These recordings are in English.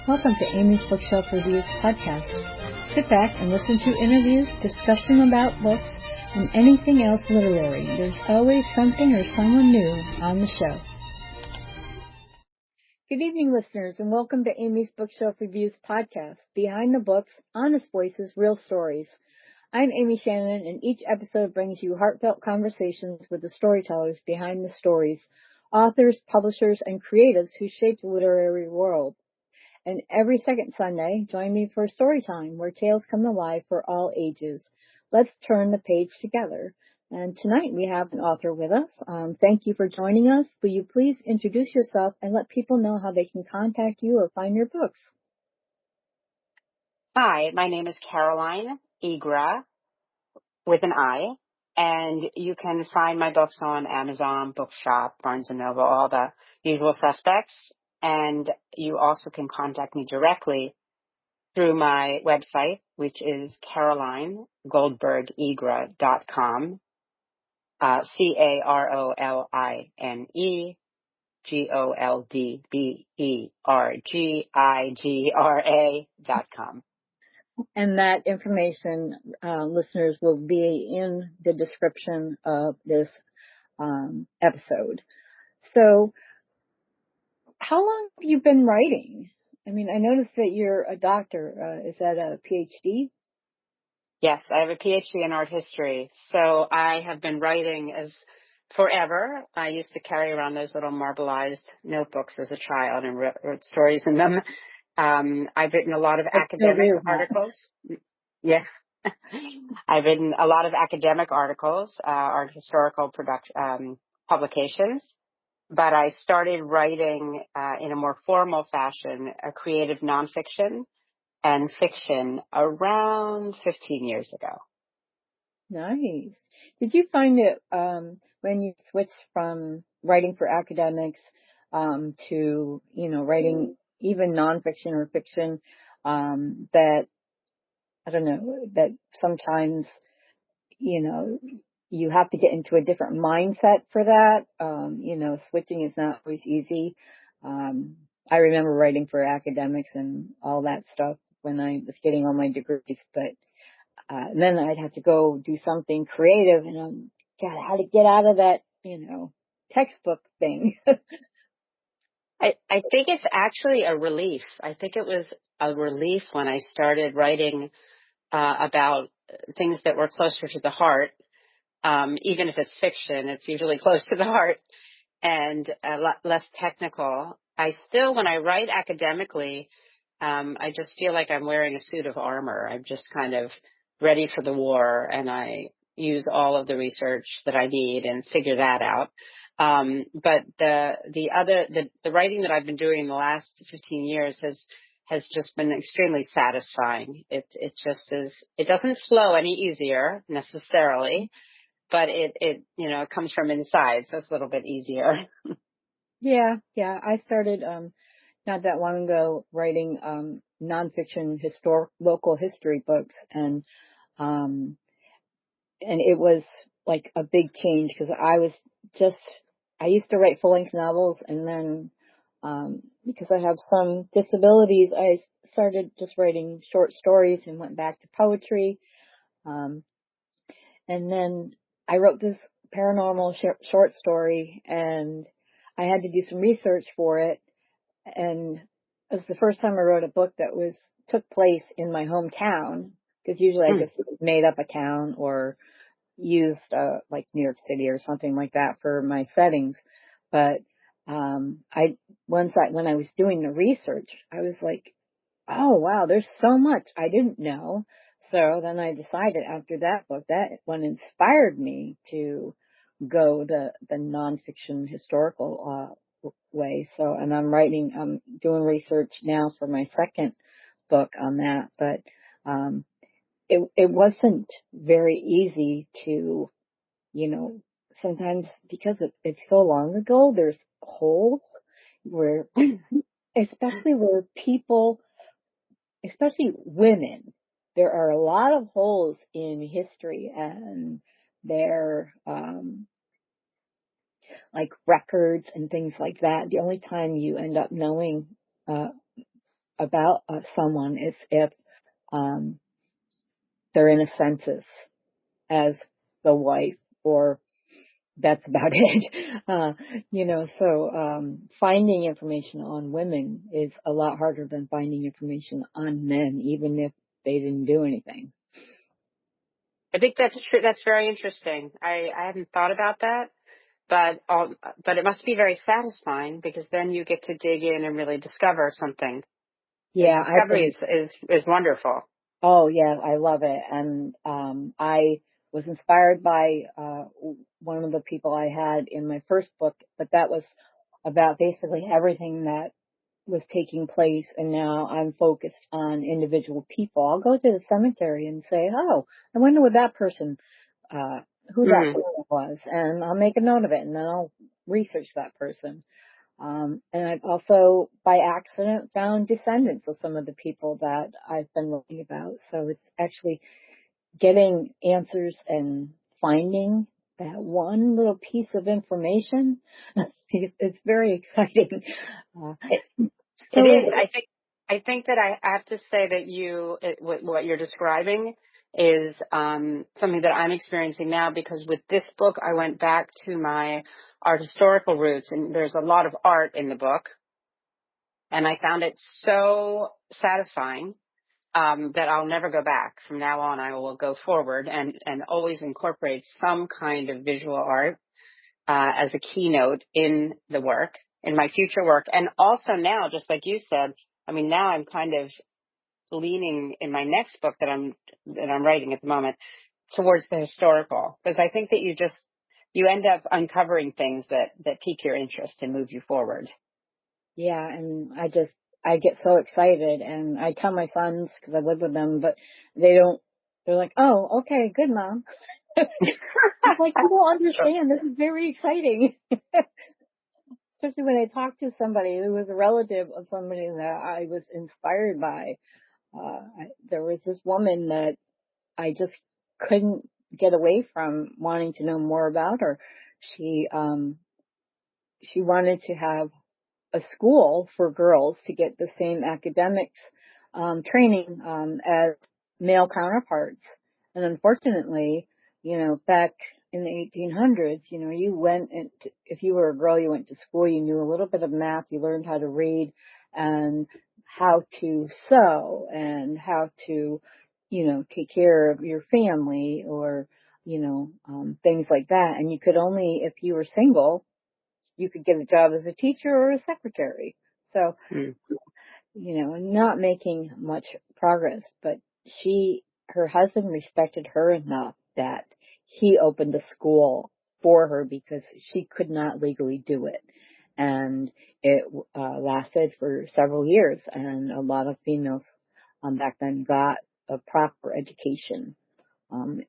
Welcome to Amy's Bookshelf Reviews podcast. Sit back and listen to interviews, discussion about books, and anything else literary. There's always something or someone new on the show. Good evening, listeners, and welcome to Amy's Bookshelf Reviews podcast. Behind the books, honest voices, real stories. I'm Amy Shannon, and each episode brings you heartfelt conversations with the storytellers behind the stories, authors, publishers, and creatives who shape the literary world. And every second Sunday, join me for story time, where tales come alive for all ages. Let's turn the page together. And tonight we have an author with us. Thank you for joining us. Will you please introduce yourself and let people know how they can contact you or find your books? Hi, my name is Caroline Igra with an I, and you can find my books on Amazon, Bookshop, Barnes & Noble, all the usual suspects. And you also can contact me directly through my website, which is CarolineGoldbergIgra.com, CarolineGoldbergigra.com. And that information, listeners, will be in the description of this episode. So, how long have you been writing? I mean, I noticed that you're a doctor. Is that a PhD? Yes, I have a PhD in art history. So I have been writing as forever. I used to carry around those little marbleized notebooks as a child and wrote stories in them. I've written a lot of academic articles. Yeah. I've written a lot of academic articles, art historical publications. But I started writing in a more formal fashion, a creative nonfiction and fiction around 15 years ago. Nice. Did you find it when you switched from writing for academics to, writing even nonfiction or fiction, that, I don't know, that sometimes, you have to get into a different mindset for that? Switching is not always easy. I remember writing for academics and all that stuff when I was getting all my degrees, but then I'd have to go do something creative, and God, how to get out of that, textbook thing. I think it's actually a relief. I think it was a relief when I started writing about things that were closer to the heart. Even if it's fiction, it's usually close to the heart and a lot less technical. I still, when I write academically, I just feel like I'm wearing a suit of armor. I'm just kind of ready for the war, and I use all of the research that I need and figure that out. But the writing that I've been doing in the last 15 years has just been extremely satisfying. It just is. It doesn't flow any easier necessarily, but it comes from inside, so it's a little bit easier. Yeah. I started not that long ago writing nonfiction local history books, and it was like a big change because I used to write full-length novels, and then because I have some disabilities, I started just writing short stories and went back to poetry. And then I wrote this paranormal short story, and I had to do some research for it. And it was the first time I wrote a book that took place in my hometown, because usually I just made up a town or used like New York City or something like that for my settings. But when I was doing the research, I was like, oh wow, there's so much I didn't know. So then I decided after that book, that one inspired me to go the nonfiction historical way. So, and I'm doing research now for my second book on that, but it wasn't very easy to, sometimes because it's so long ago, there's holes where, especially where people, especially women, there are a lot of holes in history, and they're, like records and things like that. The only time you end up knowing, about someone is if they're in a census as the wife, or that's about it. Finding information on women is a lot harder than finding information on men, even if they didn't do anything. I think that's true. That's very interesting. I hadn't thought about that, but it must be very satisfying because then you get to dig in and really discover something. The Yeah, discovery is wonderful. oh yeah, I love it. And I was inspired by one of the people I had in my first book, but that was about basically everything that was taking place, and now I'm focused on individual people. I'll go to the cemetery and say, oh, I wonder what that person, who that Mm. person was, and I'll make a note of it, and then I'll research that person. And I've also, by accident, found descendants of some of the people that I've been writing about. So it's actually getting answers and finding that one little piece of information. It's very exciting. Uh, It so is. I think that I have to say that what you're describing is something that I'm experiencing now, because with this book I went back to my art historical roots, and there's a lot of art in the book, and I found it so satisfying that I'll never go back. From now on, I will go forward and always incorporate some kind of visual art as a keynote in the work, in my future work. And also now, just like you said, I mean, now I'm kind of leaning in my next book that I'm writing at the moment towards the historical, because I think that you end up uncovering things that pique your interest and move you forward. yeah, and I get so excited, and I tell my sons, because I live with them, but they're like, oh, okay, good, Mom. I'm like, you don't understand. This is very exciting. Especially when I talk to somebody who was a relative of somebody that I was inspired by. There was this woman that I just couldn't get away from wanting to know more about her. She, she wanted to have a school for girls to get the same academics training as male counterparts. And unfortunately, back in the 1800s, you if you were a girl, you went to school, you knew a little bit of math, you learned how to read and how to sew and how to, take care of your family, or, things like that. And you could only, if you were single, you could get a job as a teacher or a secretary. So, Mm. not making much progress, but her husband respected her enough that he opened a school for her because she could not legally do it. And it lasted for several years, and a lot of females back then got a proper education,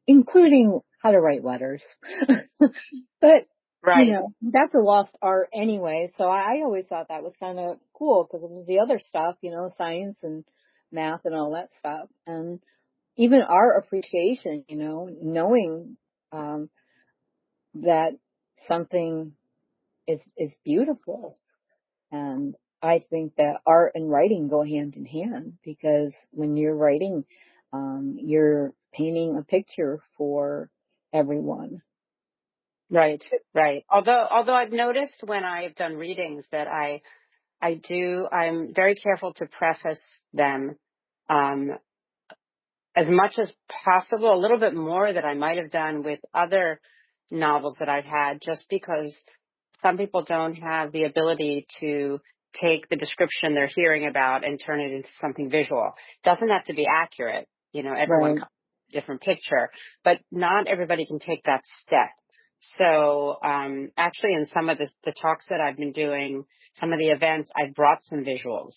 including how to write letters. But, Right. that's a lost art anyway. So I always thought that was kind of cool, because it was the other stuff, science and math and all that stuff. And even our appreciation, knowing, that something is beautiful. And I think that art and writing go hand in hand, because when you're writing, you're painting a picture for everyone. Right. Right. Although I've noticed when I've done readings that I'm very careful to preface them um, as much as possible, a little bit more that I might have done with other novels that I've had, just because some people don't have the ability to take the description they're hearing about and turn it into something visual. It doesn't have to be accurate. Everyone Right. comes with a different picture, but not everybody can take that step. So actually in some of the talks that I've been doing, some of the events, I've brought some visuals,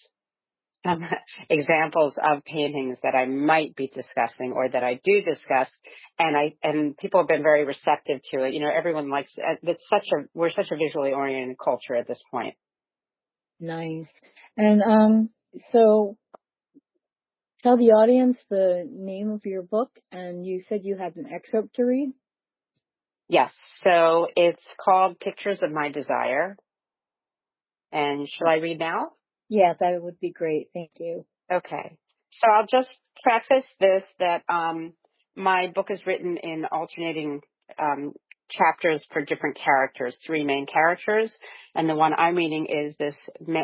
some examples of paintings that I might be discussing or that I do discuss, and people have been very receptive to it. Everyone likes it's we're such a visually oriented culture at this point. Nice. And so tell the audience the name of your book, and you said you had an excerpt to read? Yes, so it's called Pictures of My Desire. And shall I read now? Yeah, that would be great. Thank you. Okay. So I'll just preface this that my book is written in alternating um, chapters for different characters, three main characters. And the one I'm reading is this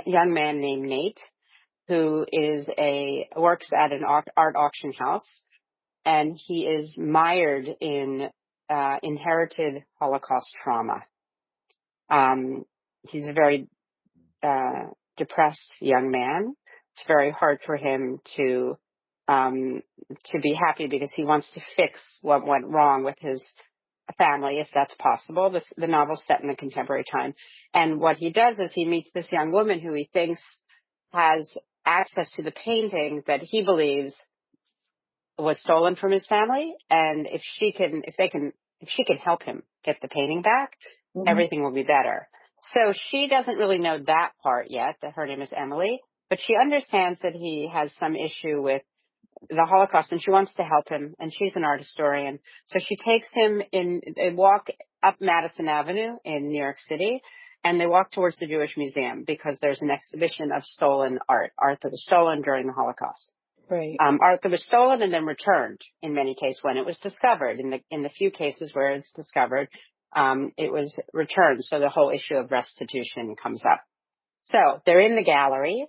young man named Nate, who works at an art auction house, and he is mired in inherited Holocaust trauma. He's a very depressed young man. It's very hard for him to be happy because he wants to fix what went wrong with his family, if that's possible. The novel's set in a contemporary time. And what he does is he meets this young woman who he thinks has access to the painting that he believes was stolen from his family. And if she can help him get the painting back, Mm-hmm. everything will be better. So she doesn't really know that part yet, that her name is Emily, but she understands that he has some issue with the Holocaust, and she wants to help him, and she's an art historian. So she takes him they walk up Madison Avenue in New York City, and they walk towards the Jewish Museum because there's an exhibition of stolen art that was stolen during the Holocaust. Right. Art that was stolen and then returned in many cases when it was discovered. In the few cases where it's discovered, it was returned. So the whole issue of restitution comes up. So they're in the gallery,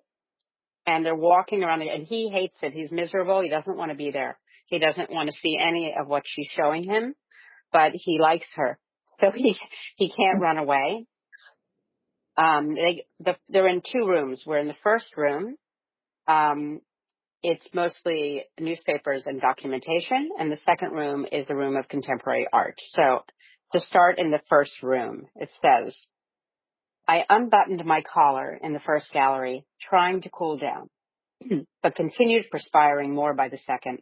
and they're walking around, and he hates it. He's miserable. He doesn't want to be there. He doesn't want to see any of what she's showing him, but he likes her. So he can't run away. They're in two rooms. We're in the first room. It's mostly newspapers and documentation, and the second room is a room of contemporary art. So to start in the first room, it says, I unbuttoned my collar in the first gallery, trying to cool down, but continued perspiring more by the second.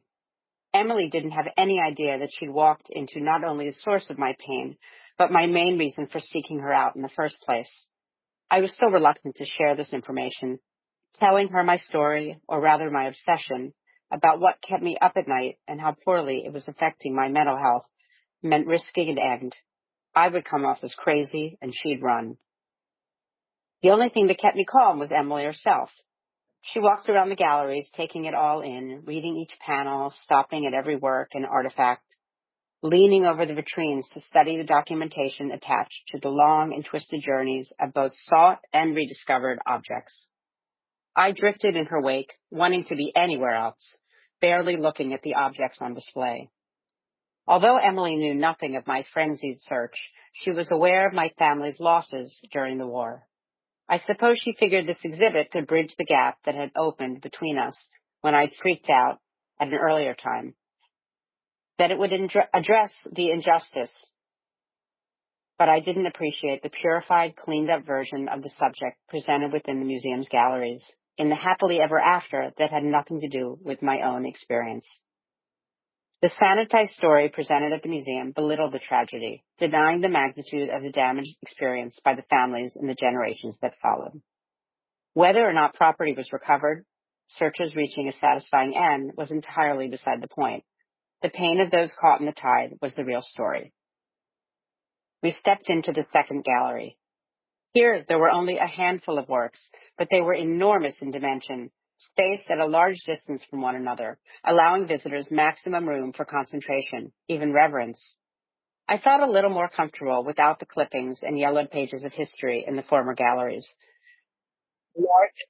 Emily didn't have any idea that she'd walked into not only the source of my pain, but my main reason for seeking her out in the first place. I was still reluctant to share this information, telling her my story, or rather my obsession, about what kept me up at night and how poorly it was affecting my mental health, meant risking an end. I would come off as crazy, and she'd run. The only thing that kept me calm was Emily herself. She walked around the galleries, taking it all in, reading each panel, stopping at every work and artifact, leaning over the vitrines to study the documentation attached to the long and twisted journeys of both sought and rediscovered objects. I drifted in her wake, wanting to be anywhere else, barely looking at the objects on display. Although Emily knew nothing of my frenzied search, she was aware of my family's losses during the war. I suppose she figured this exhibit could bridge the gap that had opened between us when I'd freaked out at an earlier time, that it would address the injustice, but I didn't appreciate the purified, cleaned-up version of the subject presented within the museum's galleries, in the happily ever after that had nothing to do with my own experience. The sanitized story presented at the museum belittled the tragedy, denying the magnitude of the damage experienced by the families in the generations that followed. Whether or not property was recovered, searches reaching a satisfying end, was entirely beside the point. The pain of those caught in the tide was the real story. We stepped into the second gallery. Here, there were only a handful of works, but they were enormous in dimension, spaced at a large distance from one another, allowing visitors maximum room for concentration, even reverence. I felt a little more comfortable without the clippings and yellowed pages of history in the former galleries.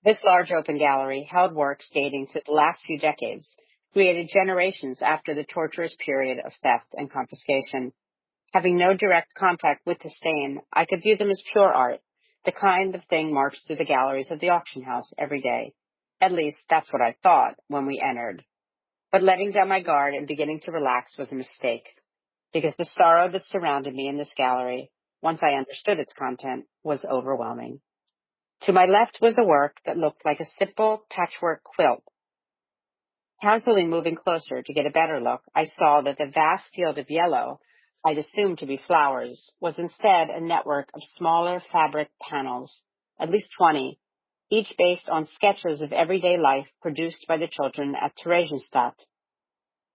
This large open gallery held works dating to the last few decades, created generations after the torturous period of theft and confiscation. Having no direct contact with the stain, I could view them as pure art, the kind of thing marched through the galleries of the auction house every day. At least, that's what I thought when we entered. But letting down my guard and beginning to relax was a mistake, because the sorrow that surrounded me in this gallery, once I understood its content, was overwhelming. To my left was a work that looked like a simple patchwork quilt. Casually moving closer to get a better look, I saw that the vast field of yellow I'd assumed to be flowers was instead a network of smaller fabric panels, at least 20, each based on sketches of everyday life produced by the children at Theresienstadt.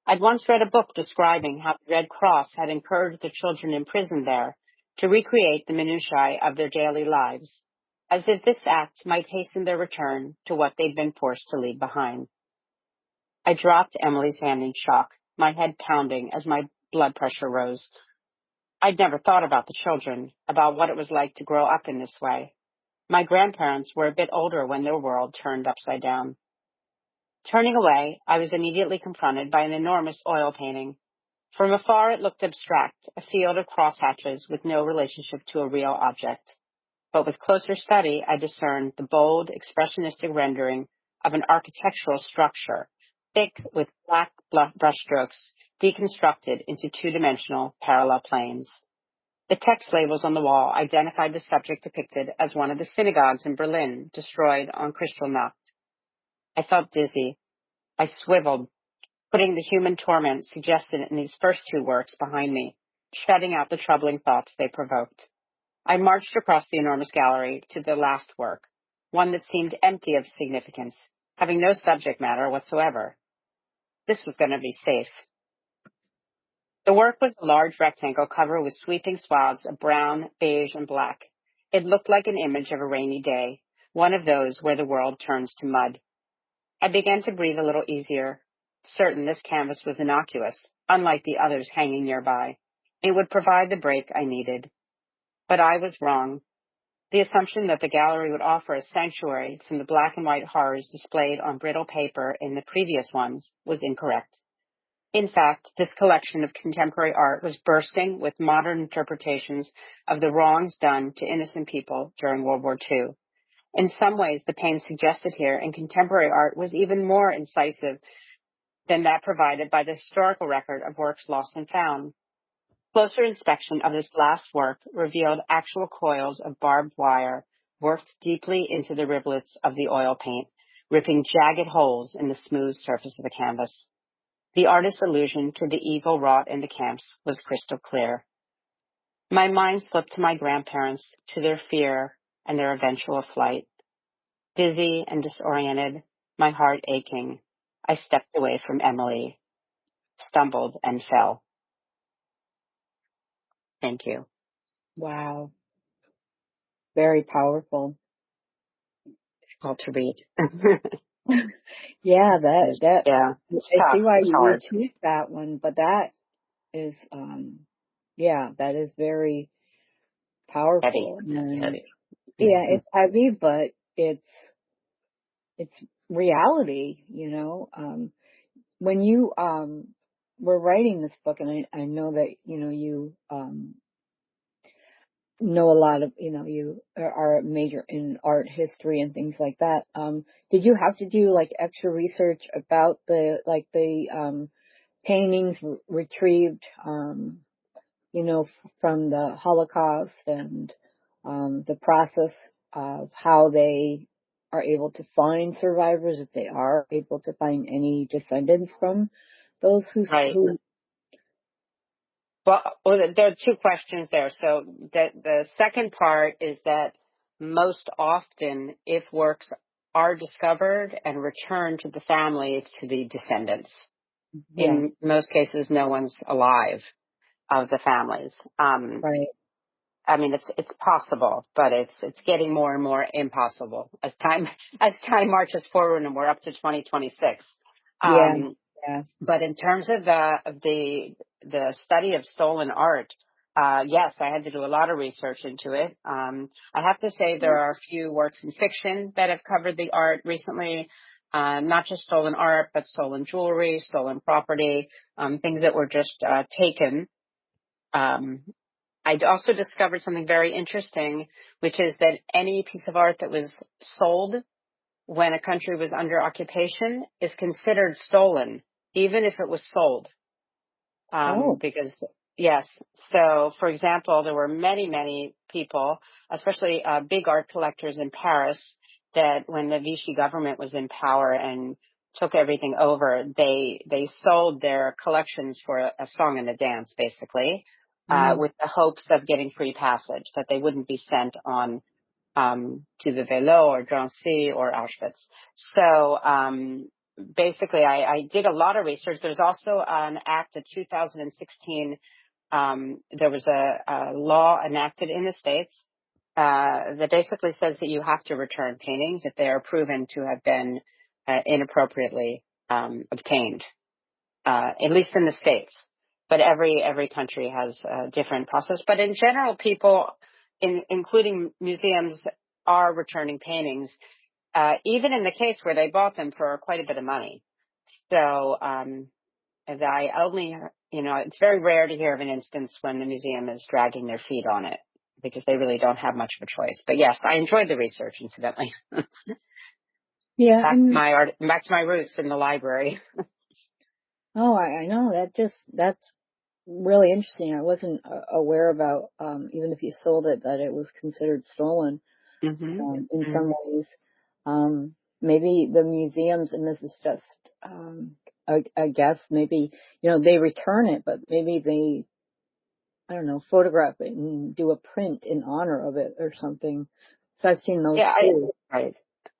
I'd once read a book describing how the Red Cross had encouraged the children imprisoned there to recreate the minutiae of their daily lives, as if this act might hasten their return to what they'd been forced to leave behind. I dropped Emily's hand in shock, my head pounding as my blood pressure rose. I'd never thought about the children, about what it was like to grow up in this way. My grandparents were a bit older when their world turned upside down. Turning away, I was immediately confronted by an enormous oil painting. From afar, it looked abstract, a field of crosshatches with no relationship to a real object. But with closer study, I discerned the bold, expressionistic rendering of an architectural structure, thick with black brushstrokes, deconstructed into two-dimensional parallel planes. The text labels on the wall identified the subject depicted as one of the synagogues in Berlin destroyed on Kristallnacht. I felt dizzy. I swiveled, putting the human torment suggested in these first two works behind me, shutting out the troubling thoughts they provoked. I marched across the enormous gallery to the last work, one that seemed empty of significance, having no subject matter whatsoever. This was going to be safe. The work was a large rectangle covered with sweeping swaths of brown, beige, and black. It looked like an image of a rainy day, one of those where the world turns to mud. I began to breathe a little easier, certain this canvas was innocuous, unlike the others hanging nearby. It would provide the break I needed. But I was wrong. The assumption that the gallery would offer a sanctuary from the black and white horrors displayed on brittle paper in the previous ones was incorrect. In fact, this collection of contemporary art was bursting with modern interpretations of the wrongs done to innocent people during World War II. In some ways, the pain suggested here in contemporary art was even more incisive than that provided by the historical record of works lost and found. Closer inspection of this last work revealed actual coils of barbed wire worked deeply into the rivulets of the oil paint, ripping jagged holes in the smooth surface of the canvas. The artist's allusion to the evil wrought in the camps was crystal clear. My mind slipped to my grandparents, to their fear and their eventual flight. Dizzy and disoriented, my heart aching, I stepped away from Emily, stumbled and fell. Thank you. Wow. Very powerful. Difficult to read. Yeah, Yeah, it's I see tough. why It's you would hard. choose that one, but that is, yeah, that is very Heavy. powerful. It's heavy, And heavy. yeah, Mm-hmm. it's heavy, but it's reality, you know. When you, were writing this book, and I know that, you know, you, know a lot of, you know, you are a major in art history and things like that. Did you have to do like extra research about the paintings retrieved, you know, from the Holocaust and, the process of how they are able to find survivors, if they are able to find any descendants from those Right. who, Well, there are two questions there. So the second part is that most often, if works are discovered and returned to the family, it's to the descendants. yeah, In most cases, no one's alive of the families. right, I mean, it's possible, but it's getting more and more impossible as time marches forward, and we're up to 2026. yeah, Um, yeah, but in terms of the study of stolen art, yes, I had to do a lot of research into it. I have to say there are a few works in fiction that have covered the art recently. Not just stolen art, but stolen jewelry, stolen property, things that were just taken. Um, I also discovered something very interesting, which is that any piece of art that was sold when a country was under occupation is considered stolen, even if it was sold. oh, Because, yes, so for example, there were many, many people, especially big art collectors in Paris, that when the Vichy government was in power and took everything over, they sold their collections for a song and a dance, basically, mm, with the hopes of getting free passage, that they wouldn't be sent on to the Velo or Drancy or Auschwitz. So basically, I did a lot of research. There's also an act of 2016. There was a law enacted in the States that basically says that you have to return paintings if they are proven to have been inappropriately obtained, at least in the States. But every country has a different process. But in general, people, including museums, are returning paintings, even in the case where they bought them for quite a bit of money. So as I only, it's very rare to hear of an instance when the museum is dragging their feet on it because they really don't have much of a choice. But yes, I enjoyed the research, incidentally. Yeah, and Back to my roots in the library. I know that's really interesting. I wasn't aware about even if you sold it that it was considered stolen in Mm-hmm. some ways. Maybe the museums, and this is just I guess maybe they return it, but maybe they, I don't know, photograph it and do a print in honor of it or something. So I've seen those Yeah, too. right.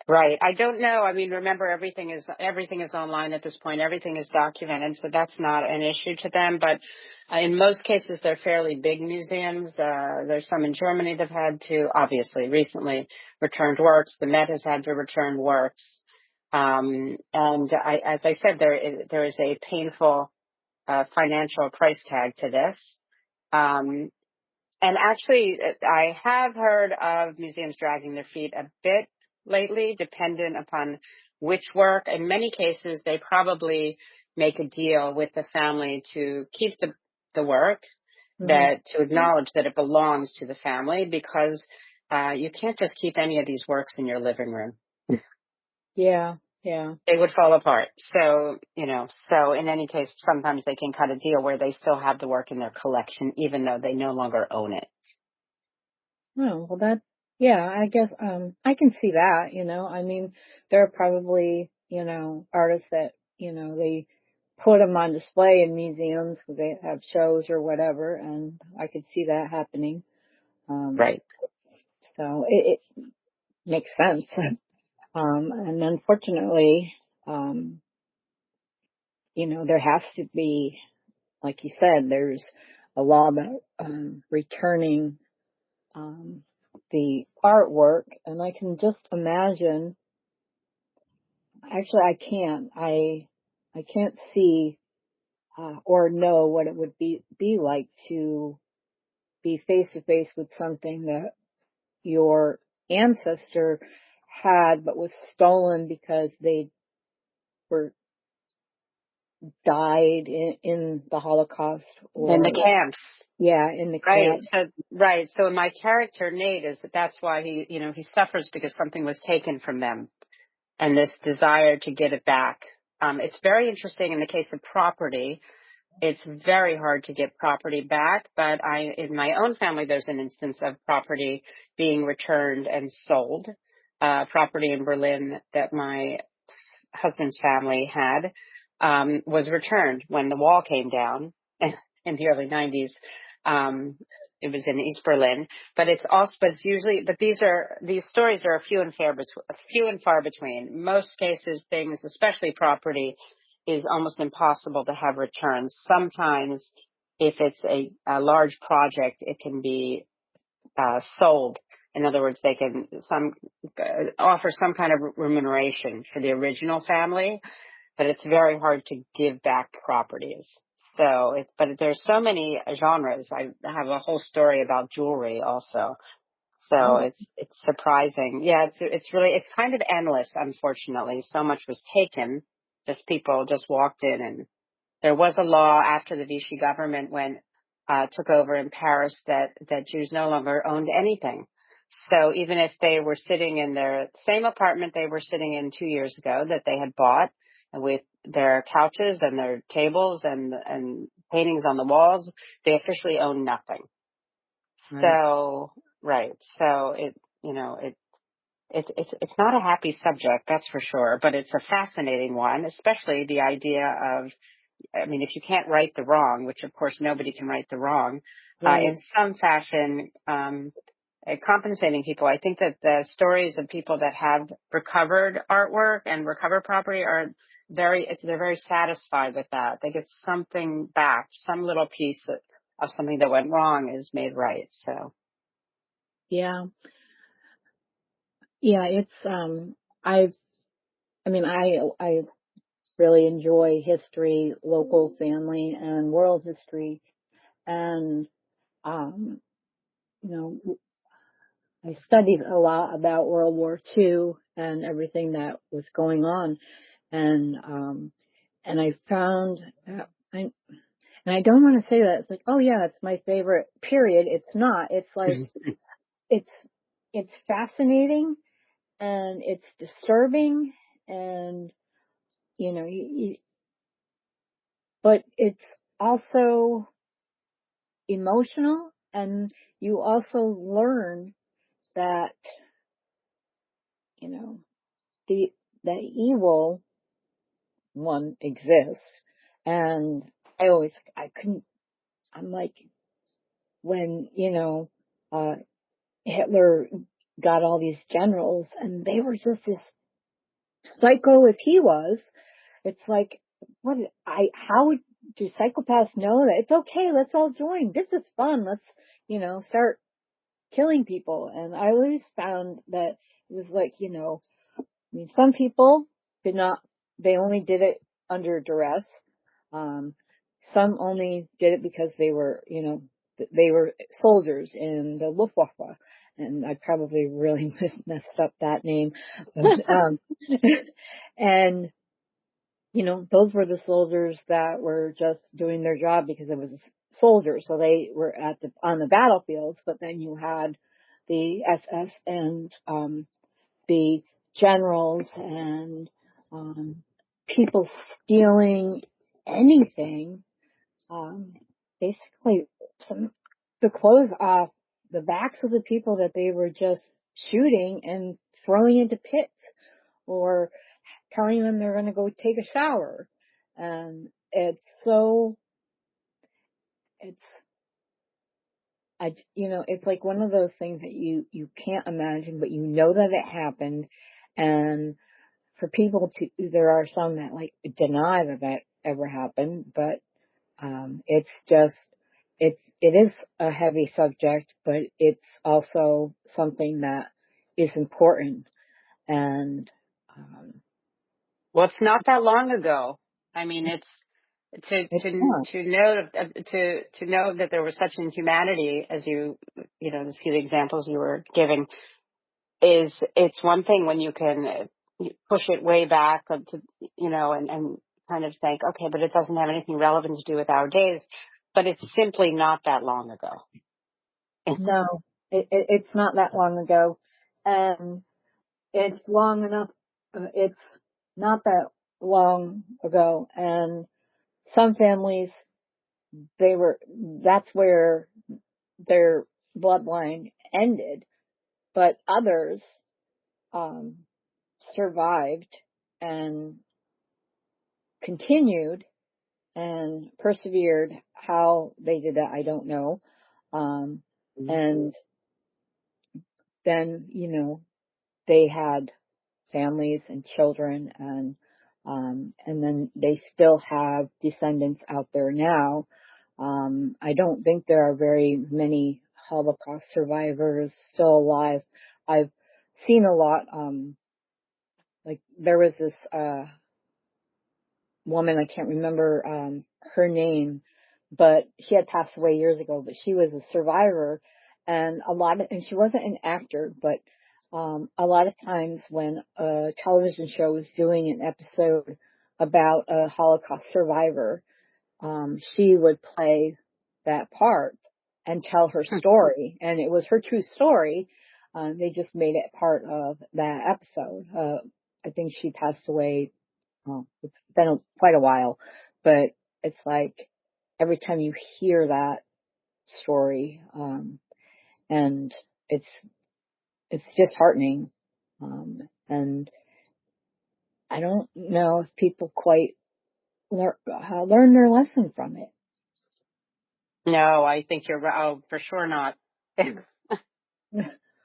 Right. I don't know. I mean, remember, everything is online at this point. Everything is documented, so that's not an issue to them. But in most cases, they're fairly big museums. There's some in Germany that've had to, obviously, recently returned works. The Met has had to return works. And as I said, there is a painful financial price tag to this. Um, and actually, I have heard of museums dragging their feet a bit lately, dependent upon which work. In many cases, they probably make a deal with the family to keep the work, Hmm. to acknowledge that it belongs to the family, because you can't just keep any of these works in your living room. Yeah, yeah. They would fall apart. So, so in any case, sometimes they can cut a deal where they still have the work in their collection, even though they no longer own it. Oh, well yeah, I guess, I can see that, I mean, there are probably, artists that, they put them on display in museums because they have shows or whatever, and I could see that happening. Um, Right. so it makes sense. And unfortunately, um, there has to be, like you said, there's a law about, returning, um, the artwork, and I can just imagine. Actually, I can't. I can't see or know what it would be like to be face to face with something that your ancestor had, but was stolen because they were died in the Holocaust, In the or camps. yeah, in the Right. camp. So, right. So my character, Nate, that's why he suffers, because something was taken from them, and this desire to get it back. It's very interesting in the case of property. It's very hard to get property back, but in my own family, there's an instance of property being returned and sold. Property in Berlin that my husband's family had, was returned when the wall came down in the early 90s. It was in East Berlin, but it's usually, but these stories are few and far between. Most cases, things, especially property, is almost impossible to have returned. Sometimes, if it's a large project, it can be sold. In other words, they can offer some kind of remuneration for the original family, but it's very hard to give back properties. But there's so many genres. I have a whole story about jewelry also. So Oh, it's surprising. Yeah, it's kind of endless, unfortunately. So much was taken. Just people just walked in, and there was a law after the Vichy government took over in Paris, that Jews no longer owned anything. So even if they were sitting in their same apartment they were sitting in 2 years ago that they had bought, with their couches and their tables and paintings on the walls, they officially own nothing. right. So, right. So it's not a happy subject, that's for sure, but it's a fascinating one, especially the idea of, I mean, if you can't right the wrong, which of course nobody can right the wrong, Right. in some fashion, compensating people. I think that the stories of people that have recovered artwork and recovered property are they're very satisfied with that. They get something back, some little piece of something that went wrong is made right. So, Yeah. Yeah. It's, I mean, I really enjoy history, local family, and world history. And, um, you know, I studied a lot about World War II and everything that was going on. And I found that and I don't want to say that it's like, oh yeah, it's my favorite period. It's not. It's like, it's, it's fascinating and it's disturbing and, you know, but it's also emotional, and you also learn that, you know, the, the evil one exists. And I couldn't, I'm like, when, Hitler got all these generals and they were just as psycho as he was. It's like, how do psychopaths know that it's okay? Let's all join. This is fun. Let's, start killing people. And I always found that it was like, I mean, some people they only did it under duress. Um, some only did it because they were soldiers in the Luftwaffe. And I probably really messed up that name. And, those were the soldiers that were just doing their job because it was soldiers. So they were on the battlefields, but then you had the SS and, the generals and, people stealing anything, basically the clothes off the backs of the people that they were just shooting and throwing into pits, or telling them they're going to go take a shower. And it's, it's like one of those things that you can't imagine, but that it happened. And for people there are some that like deny that ever happened, but, it is a heavy subject, but it's also something that is important. And, Well, it's not that long ago. I mean, it's it's not. to know that there was such inhumanity as the few examples you were giving it's one thing when you can push it way back to, and kind of think, okay, but it doesn't have anything relevant to do with our days, but it's simply not that long ago. No, it's not that long ago. And it's long enough. It's not that long ago. And some families, that's where their bloodline ended, but others, um, survived and continued and persevered. How they did that, I don't know. And then, they had families and children, and then they still have descendants out there now. I don't think there are very many Holocaust survivors still alive. I've seen a lot, like there was this, woman, I can't remember, her name, but she had passed away years ago, but she was a survivor. And and she wasn't an actor, but, a lot of times when a television show was doing an episode about a Holocaust survivor, she would play that part and tell her story. And it was her true story. They just made it part of that episode. I think she passed away. Well, it's been quite a while, but it's like every time you hear that story, and it's disheartening, and I don't know if people quite learn their lesson from it. No, I think you're right. Oh, for sure not.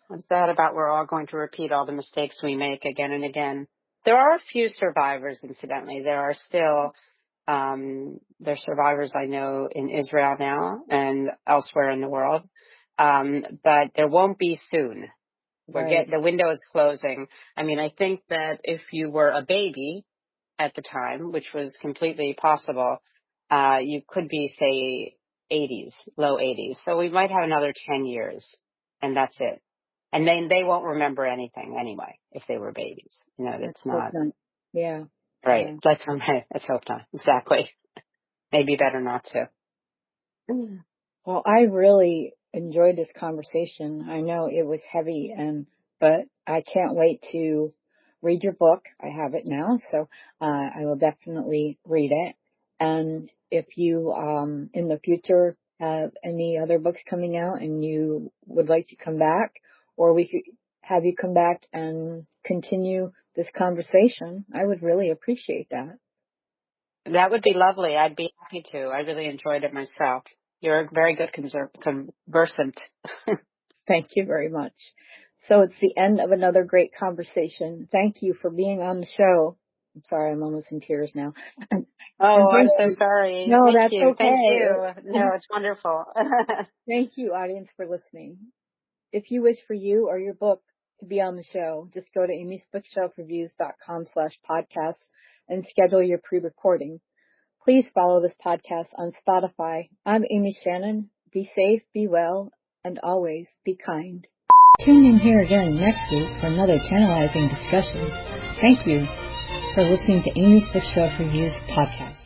What's that about? We're all going to repeat all the mistakes we make again and again. There are a few survivors, incidentally. There are still there's survivors I know in Israel now and elsewhere in the world. But there won't be soon. Right. The window is closing. I mean, I think that if you were a baby at the time, which was completely possible, you could be, say, 80s, low 80s. So we might have another 10 years, and that's it. And then they won't remember anything anyway if they were babies. Let's That's hope not not. Yeah. right. Yeah. Let's hope not. Exactly. Maybe better not to. Well, I really enjoyed this conversation. I know it was heavy, but I can't wait to read your book. I have it now, so I will definitely read it. And if you, in the future, have any other books coming out and you would like to come back, or we could have you come back and continue this conversation, I would really appreciate that. That would be lovely. I'd be happy to. I really enjoyed it myself. You're a very good conversant. Thank you very much. So it's the end of another great conversation. Thank you for being on the show. I'm sorry, I'm almost in tears now. And, Oh, and I'm thank so you. sorry. No, Thank that's you. Thank okay. you. No, it's wonderful. Thank you, audience, for listening. If you wish for you or your book to be on the show, just go to amysbookshelfreviews.com/podcast and schedule your pre-recording. Please follow this podcast on Spotify. I'm Amy Shannon. Be safe, be well, and always be kind. Tune in here again next week for another tantalizing discussion. Thank you for listening to Amy's Bookshelf Reviews podcast.